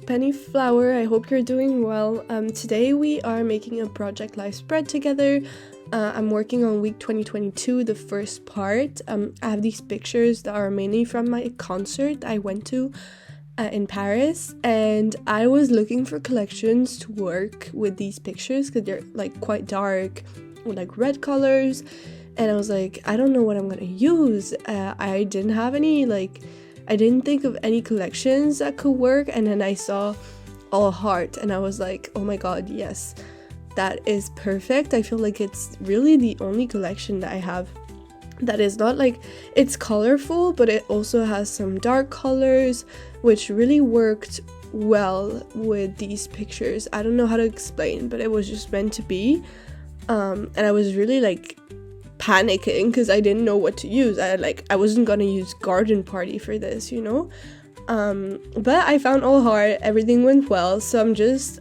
Penny Flower. I hope you're doing well. Today we are making a Project Life spread together. I'm working on week 2022, the first part. I have these pictures that are mainly from my concert I went to in Paris, and I was looking for collections to work with these pictures because they're like quite dark with like red colors, and I was like, I don't know what I'm gonna use. I didn't have any, like, I didn't think of any collections that could work, and then I saw All Heart and I was like, oh my god, yes, that is perfect. I feel like it's really the only collection that I have that is not like, it's colorful, but it also has some dark colors, which really worked well with these pictures. I don't know how to explain, but it was just meant to be. And I was really like panicking because I didn't know what to use. I wasn't gonna use Garden Party for this, you know. But I found All Heart, everything went well, so I'm just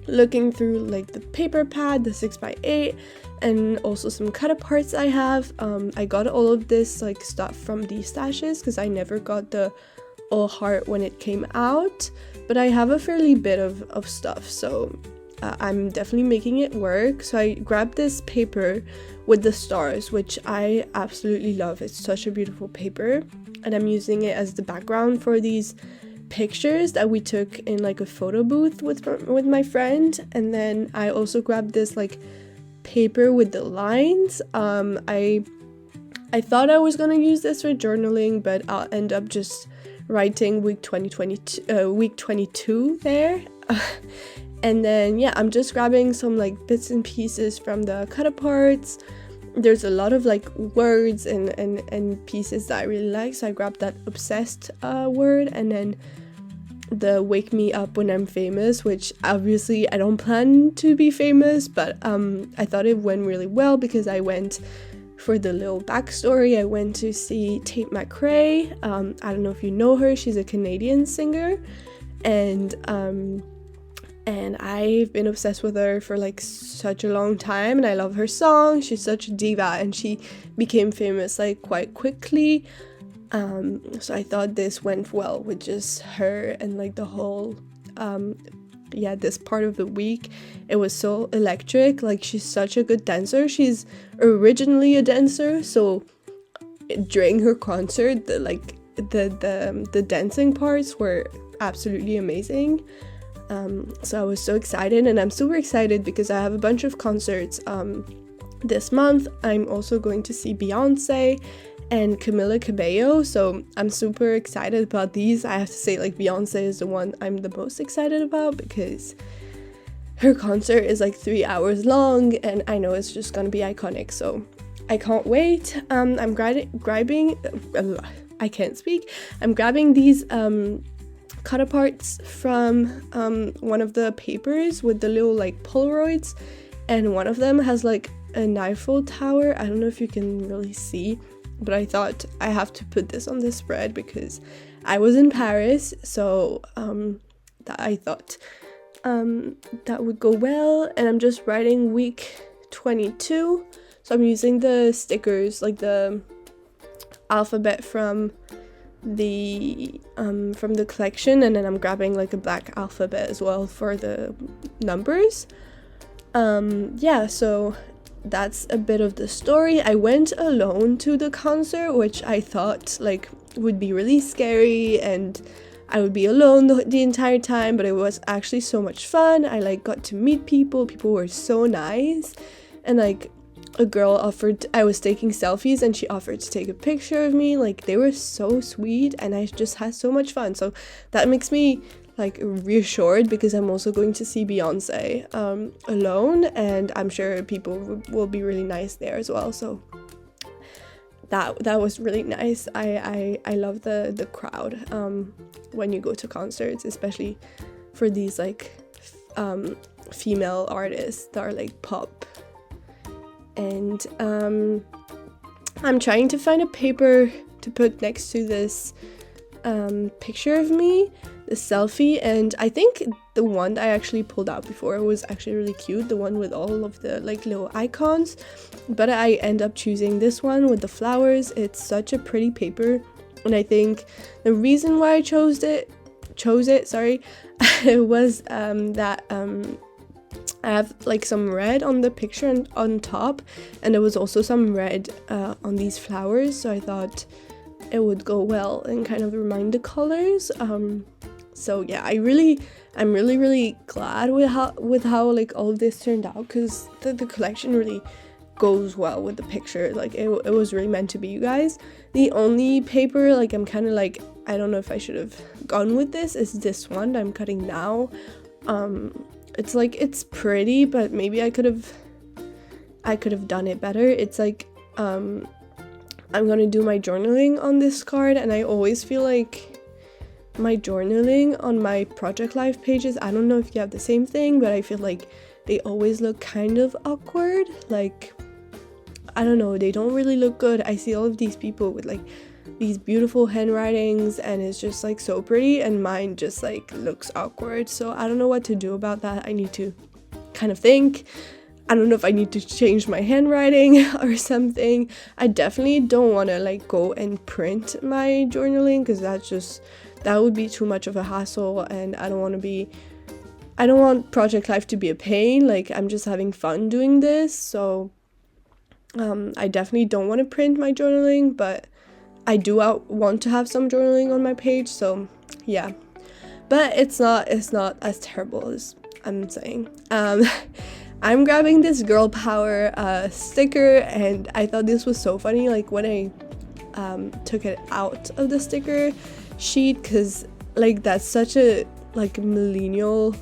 looking through like the paper pad, the 6x8, and also some cut aparts I have. I got all of this like stuff from these stashes because I never got the All Heart when it came out, but I have a fairly bit of stuff, so I'm definitely making it work. So I grabbed this paper with the stars, which I absolutely love. It's such a beautiful paper, and I'm using it as the background for these pictures that we took in like a photo booth with my friend. And then I also grabbed this like paper with the lines. I thought I was gonna use this for journaling, but I'll end up just writing week 22 there. And then yeah, I'm just grabbing some like bits and pieces from the cut aparts. There's a lot of like words and pieces that I really like, so I grabbed that obsessed word, and then the wake me up when I'm famous, which obviously I don't plan to be famous, but I thought it went really well because I went for the little backstory. I went to see Tate McRae. I don't know if you know her, she's a Canadian singer, and I've been obsessed with her for like such a long time, and I love her song. She's such a diva, and she became famous like quite quickly. So I thought this went well with just her and like the whole this part of the week. It was so electric. Like, she's such a good dancer. She's originally a dancer, so during her concert the dancing parts were absolutely amazing. So I was so excited, and I'm super excited because I have a bunch of concerts this month. I'm also going to see Beyonce and Camila Cabello, so I'm super excited about these. I have to say, like, Beyonce is the one I'm the most excited about because her concert is like 3 hours long, and I know it's just gonna be iconic, so I can't wait. I'm grabbing I can't speak. I'm grabbing these cut aparts from one of the papers with the little like Polaroids, and one of them has like an Eiffel Tower. I don't know if you can really see, but I thought I have to put this on the spread because I was in Paris, so that I thought that would go well. And I'm just writing week 22, so I'm using the stickers, like the alphabet from the collection, and then I'm grabbing like a black alphabet as well for the numbers. So that's a bit of the story. I went alone to the concert, which I thought like would be really scary and I would be alone the entire time, but it was actually so much fun. I like got to meet people were so nice, and like a girl I was taking selfies and she offered to take a picture of me. Like, they were so sweet, and I just had so much fun. So that makes me like reassured because I'm also going to see Beyonce alone, and I'm sure people will be really nice there as well. So that was really nice. I love the crowd when you go to concerts, especially for these like female artists that are like pop. And I'm trying to find a paper to put next to this picture of me, the selfie, and I think the one that I actually pulled out before was actually really cute, the one with all of the like little icons, but I end up choosing this one with the flowers. It's such a pretty paper, and I think the reason why I chose it chose it, sorry, it was that I have like some red on the picture and on top, and there was also some red on these flowers, so I thought it would go well and kind of remind the colors. So yeah, I'm really glad with how like all of this turned out, because the collection really goes well with the picture. Like it was really meant to be, you guys. The only paper like I'm kind of like, I don't know if I should have gone with this, is this one that I'm cutting now. It's like, it's pretty, but maybe I could have done it better. It's like I'm gonna do my journaling on this card, and I always feel like my journaling on my Project Life pages, I don't know if you have the same thing, but I feel like they always look kind of awkward. Like, I don't know, they don't really look good. I see all of these people with like these beautiful handwritings, and it's just like so pretty, and mine just like looks awkward. So I don't know what to do about that. I need to kind of think. I don't know if I need to change my handwriting or something. I definitely don't want to like go and print my journaling, because that would be too much of a hassle, and I don't want Project Life to be a pain. Like, I'm just having fun doing this, so I definitely don't want to print my journaling, but I do want to have some journaling on my page, so yeah. But it's not as terrible as I'm saying. I'm grabbing this girl power sticker, and I thought this was so funny, like when I took it out of the sticker sheet, because like that's such a like millennial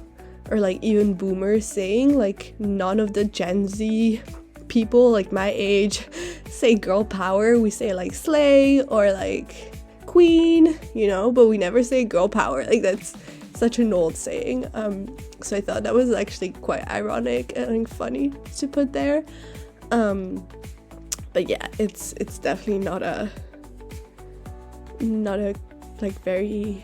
or like even boomer saying. Like, none of the Gen Z people like my age say girl power. We say like slay or like queen, you know, but we never say girl power. Like, that's such an old saying. So I thought that was actually quite ironic and funny to put there. But yeah, it's definitely not a like very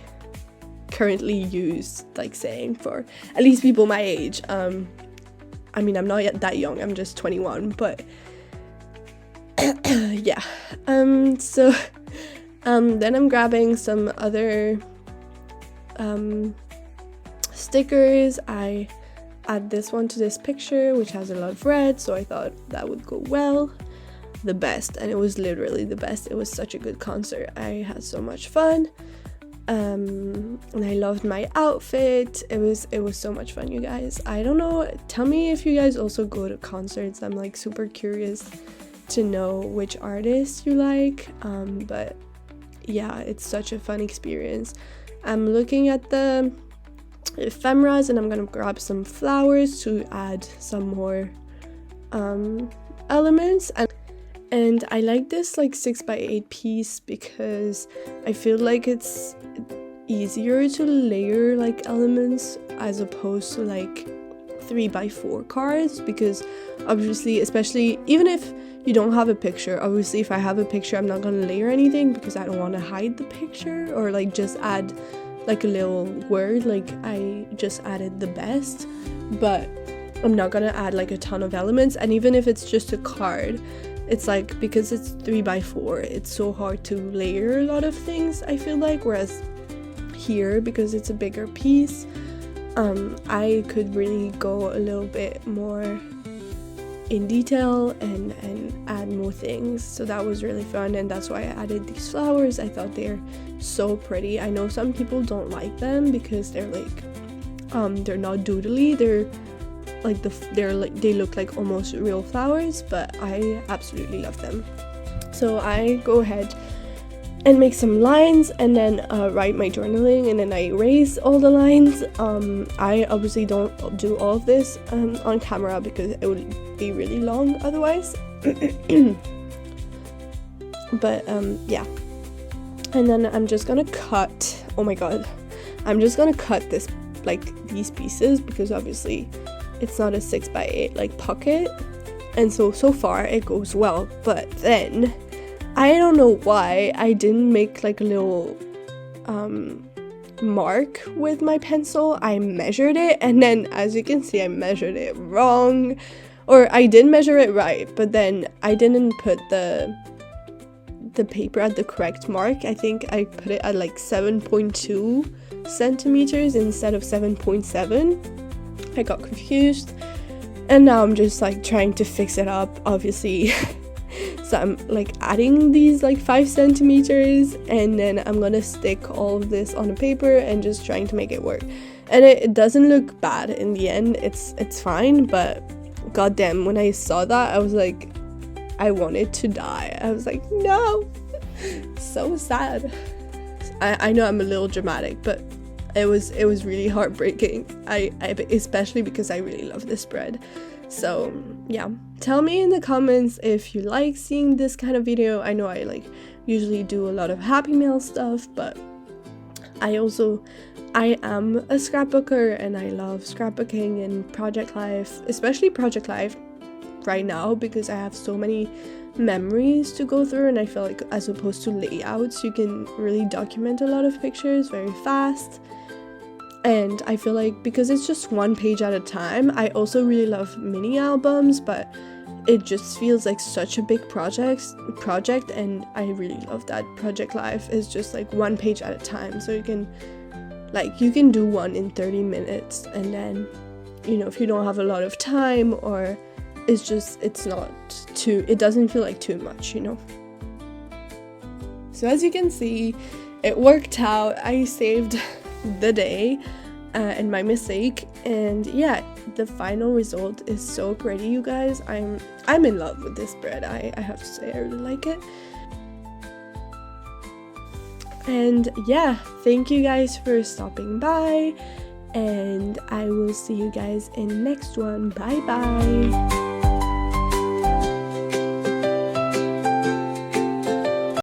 currently used like saying for at least people my age. I mean, I'm not yet that young, I'm just 21, but yeah. So then I'm grabbing some other stickers. I add this one to this picture, which has a lot of red, so I thought that would go well. The best, and it was literally the best. It was such a good concert. I had so much fun, and I loved my outfit. It was so much fun, you guys. I don't know, tell me if you guys also go to concerts. I'm like super curious to know which artists you like. But yeah, it's such a fun experience. I'm looking at the ephemeras, and I'm gonna grab some flowers to add some more elements. And I like this like 6x8 piece because I feel like it's easier to layer like elements as opposed to like 3x4 cards, because obviously, especially even if you don't have a picture, obviously if I have a picture I'm not gonna layer anything because I don't want to hide the picture or like just add like a little word, like I just added the best, but I'm not gonna add like a ton of elements. And even if it's just a card, it's like, because it's 3x4, it's so hard to layer a lot of things, I feel like, whereas here, because it's a bigger piece, I could really go a little bit more in detail and add more things. So that was really fun, and that's why I added these flowers. I thought they're so pretty. I know some people don't like them because they're like they're not doodly, they look like almost real flowers, but I absolutely love them. So I go ahead and make some lines, and then write my journaling, and then I erase all the lines. I obviously don't do all of this on camera because it would be really long otherwise. But yeah, and then I'm just gonna cut, oh my god, I'm just gonna cut this, like these pieces, because obviously it's not a 6x8 like pocket, and so far it goes well. But then I don't know why I didn't make like a little mark with my pencil. I measured it, and then as you can see I measured it wrong, or I did measure it right, but then I didn't put the paper at the correct mark. I think I put it at like 7.2 centimeters instead of 7.7. I got confused, and now I'm just like trying to fix it up, obviously. So I'm like adding these like 5 centimeters, and then I'm gonna stick all of this on a paper and just trying to make it work. And it doesn't look bad in the end. It's fine, but goddamn, when I saw that, I was like, I wanted to die. I was like, no. So sad. I know I'm a little dramatic, but it was really heartbreaking. I especially because I really love this spread. So yeah, tell me in the comments if you like seeing this kind of video. I know I like usually do a lot of Happy Mail stuff, but I am a scrapbooker, and I love scrapbooking and project life, especially project life right now, because I have so many memories to go through, and I feel like as opposed to layouts, you can really document a lot of pictures very fast. And I feel like because it's just one page at a time, I also really love mini albums, but it just feels like such a big project, and I really love that project life is just like one page at a time, so you can do one in 30 minutes, and then, you know, if you don't have a lot of time, or it doesn't feel like too much, you know. So as you can see, it worked out. I saved the day and my mistake, and yeah, the final result is so pretty, you guys. I'm in love with this spread. I have to say, I really like it. And yeah, thank you guys for stopping by, and I will see you guys in the next one. Bye bye.